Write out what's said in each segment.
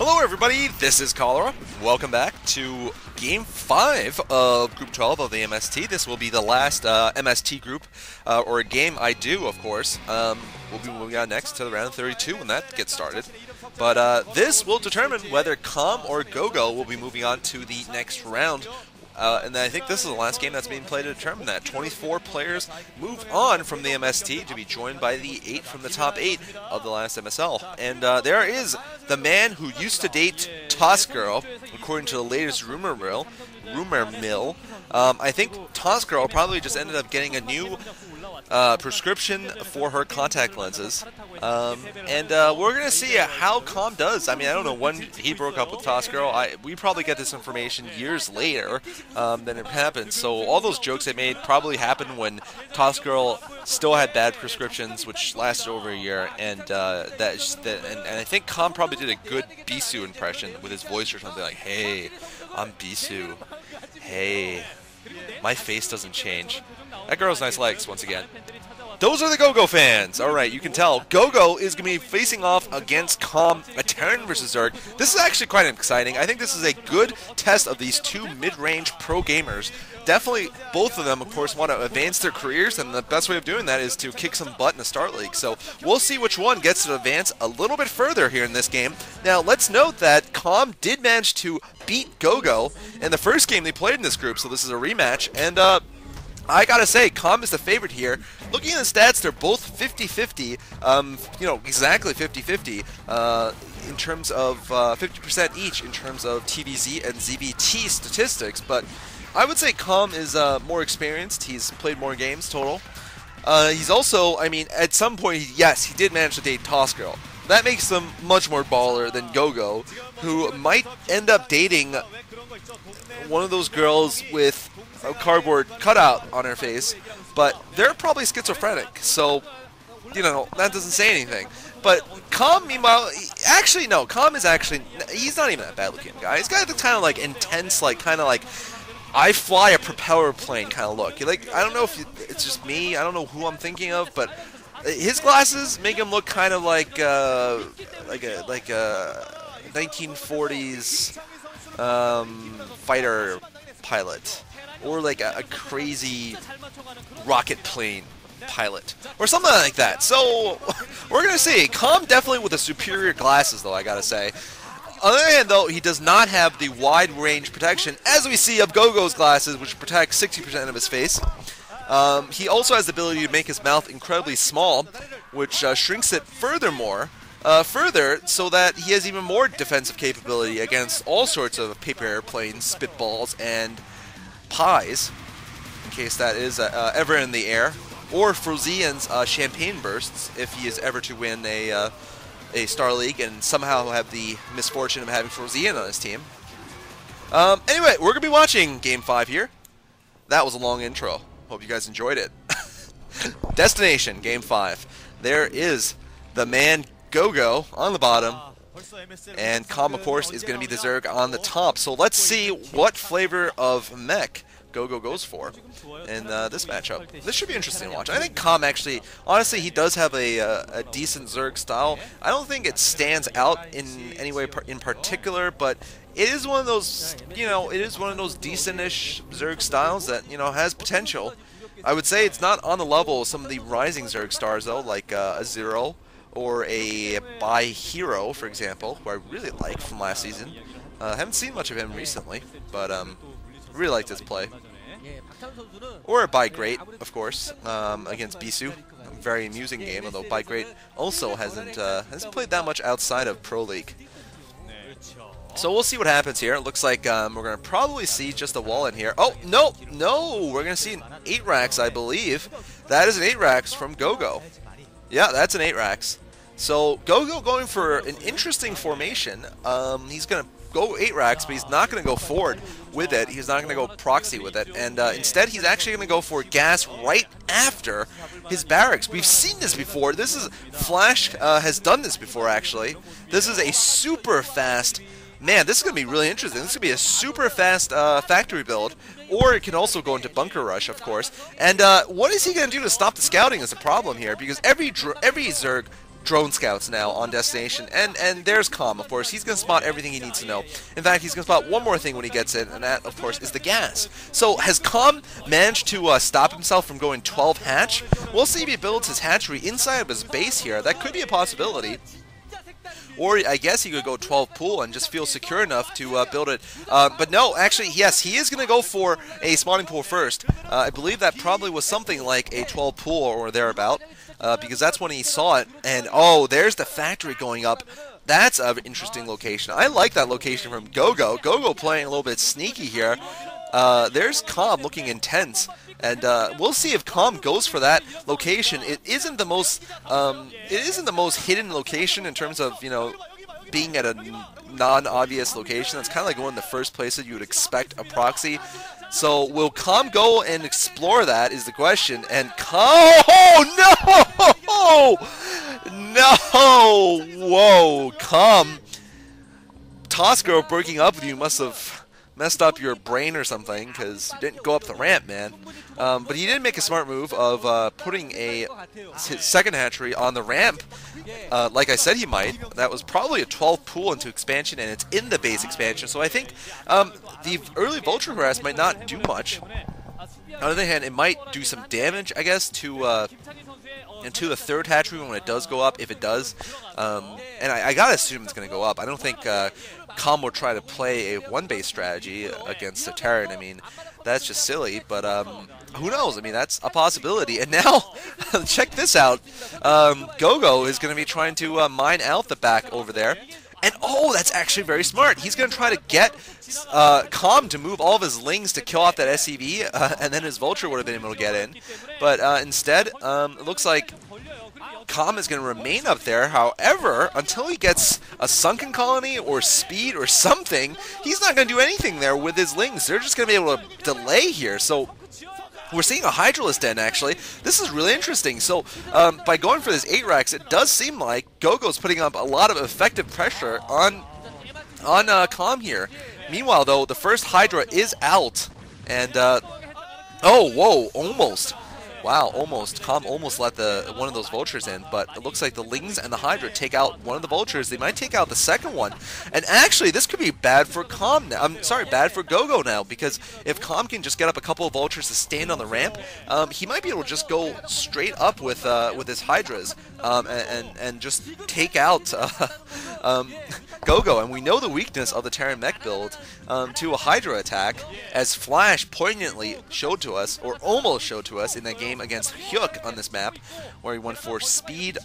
Hello everybody, this is Cholera. Welcome back to Game 5 of Group 12 of the MST. This will be the last MST group, or game I do, of course. We'll be moving on next to the round 32 when that gets started. But this will determine whether Com or Gogo will be moving on to the next round. And I think this is the last game that's being played to determine that. 24 players move on from the MST to be joined by the 8 from the top 8 of the last MSL. And there is the man who used to date Toss Girl, according to the latest rumor mill. I think Toss Girl probably just ended up getting a new prescription for her contact lenses. We're going to see how Com does. I mean, I don't know when he broke up with Toss Girl. We probably get this information years later than it happened. So all those jokes they made probably happened when Toss Girl still had bad prescriptions, which lasted over a year. And I think Com probably did a good Bisou impression with his voice or something like, "Hey, I'm Bisou. Hey, my face doesn't change." That girl's nice legs, once again. Those are the Gogo fans! Alright, you can tell. Gogo is going to be facing off against Com, a Terran versus Zerg. This is actually quite exciting. I think this is a good test of these two mid-range pro gamers. Definitely, both of them, of course, want to advance their careers, and the best way of doing that is to kick some butt in the Start League. So we'll see which one gets to advance a little bit further here in this game. Now, let's note that Com did manage to beat Gogo in the first game they played in this group, so this is a rematch, and I gotta say, Com is the favorite here. Looking at the stats, they're both 50-50, exactly 50-50, in terms of 50% each in terms of TVZ and ZVT statistics, but I would say Com is more experienced. He's played more games total. He's also, I mean, at some point, yes, he did manage to date Toss Girl. That makes him much more baller than Gogo, who might end up dating one of those girls with a cardboard cutout on her face, but they're probably schizophrenic, so, that doesn't say anything. But Com, meanwhile, actually, no, Com is actually, he's not even that bad-looking guy. He's got the kind of, intense, kind of, I fly a propeller plane kind of look. I don't know if it's just me, I don't know who I'm thinking of, but his glasses make him look kind of like a 1940s fighter pilot, or like a crazy rocket plane pilot, or something like that. So we're gonna see. Com definitely with the superior glasses, though, I gotta say. On the other hand, though, he does not have the wide range protection, as we see of Gogo's glasses, which protect 60% of his face. He also has the ability to make his mouth incredibly small, which shrinks it further so that he has even more defensive capability against all sorts of paper airplanes, spitballs, and pies, in case that is ever in the air, or Frozian's champagne bursts, if he is ever to win a Star League and somehow have the misfortune of having Frozian on his team. Anyway, we're going to be watching Game 5 here. That was a long intro. Hope you guys enjoyed it. Destination, Game 5. There is the man Gogo on the bottom, and Com, of course, is going to be the Zerg on the top. So let's see what flavor of mech Gogo goes for in this matchup. This should be interesting to watch. I think Com actually, honestly, he does have a decent Zerg style. I don't think it stands out in any way in particular, but it is one of those, decent-ish Zerg styles that, has potential. I would say it's not on the level of some of the rising Zerg stars, though, like a Zero or a By Hero, for example, who I really like from last season. I haven't seen much of him recently, but really liked his play. Or a By Great, of course, against Bisou. A very amusing game, although By Great also hasn't played that much outside of Pro League. So we'll see what happens here. It looks like we're going to probably see just a wall in here. Oh, no! We're going to see an 8-Rax, I believe. That is an 8-Rax from Gogo. Yeah, that's an 8-Rax. So Gogo going for an interesting formation. He's going to go 8-Rax, but he's not going to go forward with it. He's not going to go proxy with it. And instead, he's actually going to go for gas right after his barracks. We've seen this before. Flash has done this before, actually. This is a super fast... Man, this is going to be really interesting. This is going to be a super fast factory build, or it can also go into bunker rush, of course. And what is he going to do to stop the scouting is the problem here, because every Zerg drone scouts now on destination, and there's Calm, of course. He's going to spot everything he needs to know. In fact, he's going to spot one more thing when he gets in, and that, of course, is the gas. So has Calm managed to stop himself from going 12 hatch? We'll see if he builds his hatchery inside of his base here. That could be a possibility. Or I guess he could go 12 pool and just feel secure enough to build it. But no, actually, yes, he is going to go for a spawning pool first. I believe that probably was something like a 12 pool or thereabout, because that's when he saw it. And oh, there's the factory going up. That's an interesting location. I like that location from Gogo. Gogo playing a little bit sneaky here. There's Calm looking intense. And we'll see if Calm goes for that location. It isn't the most hidden location in terms of, you know, being at a non-obvious location. That's kind of like one of the first places you would expect a proxy. So will Calm go and explore that is the question. And oh no, whoa, Calm, Tosco breaking up with you must have messed up your brain or something, because you didn't go up the ramp, man. But he did make a smart move of putting his second hatchery on the ramp, like I said he might. That was probably a 12 pool into expansion, and it's in the base expansion. So I think the early vulture harass might not do much. On the other hand, it might do some damage, I guess, to the third hatchery when it does go up, if it does. And I gotta assume it's gonna go up. I don't think Calm will try to play a one-base strategy against a Terran. I mean, that's just silly, but who knows? I mean, that's a possibility. And now, check this out. Gogo is going to be trying to mine out the back over there. And oh, that's actually very smart. He's going to try to get Calm to move all of his lings to kill off that SCV, and then his Vulture would have been able to get in. But instead, it looks like Calm is going to remain up there. However, until he gets a sunken colony or speed or something, he's not going to do anything there with his lings. They're just going to be able to delay here. So we're seeing a Hydralisk den, actually. This is really interesting. So by going for this 8 racks, it does seem like Gogo's putting up a lot of effective pressure on Calm here. Meanwhile, though, the first Hydra is out. And, oh, whoa, almost. Wow, almost. Calm almost let one of those vultures in, but it looks like the Lings and the Hydra take out one of the vultures. They might take out the second one. And actually, this could be bad for Calm now. I'm sorry, bad for Gogo now, because if Calm can just get up a couple of vultures to stand on the ramp, he might be able to just go straight up with his Hydras and just take out Gogo. And we know the weakness of the Terran mech build to a Hydra attack, as Flash poignantly showed to us, or almost showed to us in that game against Hyuk on this map, where he went for speed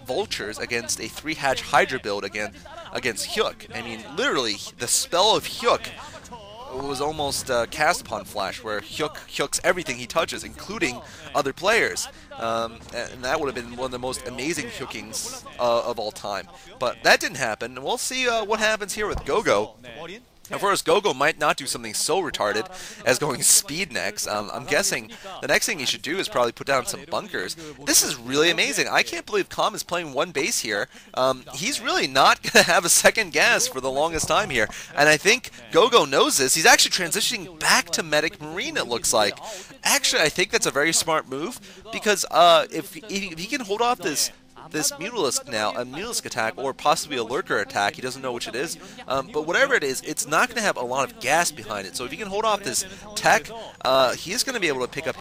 vultures against a 3-hatch Hydra build against Hyuk. I mean, literally, the spell of Hyuk was almost cast upon Flash, where Hyuk's everything he touches, including other players. And that would have been one of the most amazing Hyukings of all time. But that didn't happen, and we'll see what happens here with Gogo. Of course, Gogo might not do something so retarded as going speed next. I'm guessing the next thing he should do is probably put down some bunkers. This is really amazing. I can't believe Calm is playing one base here. He's really not going to have a second gas for the longest time here. And I think Gogo knows this. He's actually transitioning back to Medic Marine, it looks like. Actually, I think that's a very smart move, because if he can hold off this Mutalisk now, a Mutalisk attack, or possibly a Lurker attack, he doesn't know which it is, but whatever it is, it's not going to have a lot of gas behind it. So if he can hold off this tech, he is going to be able to pick up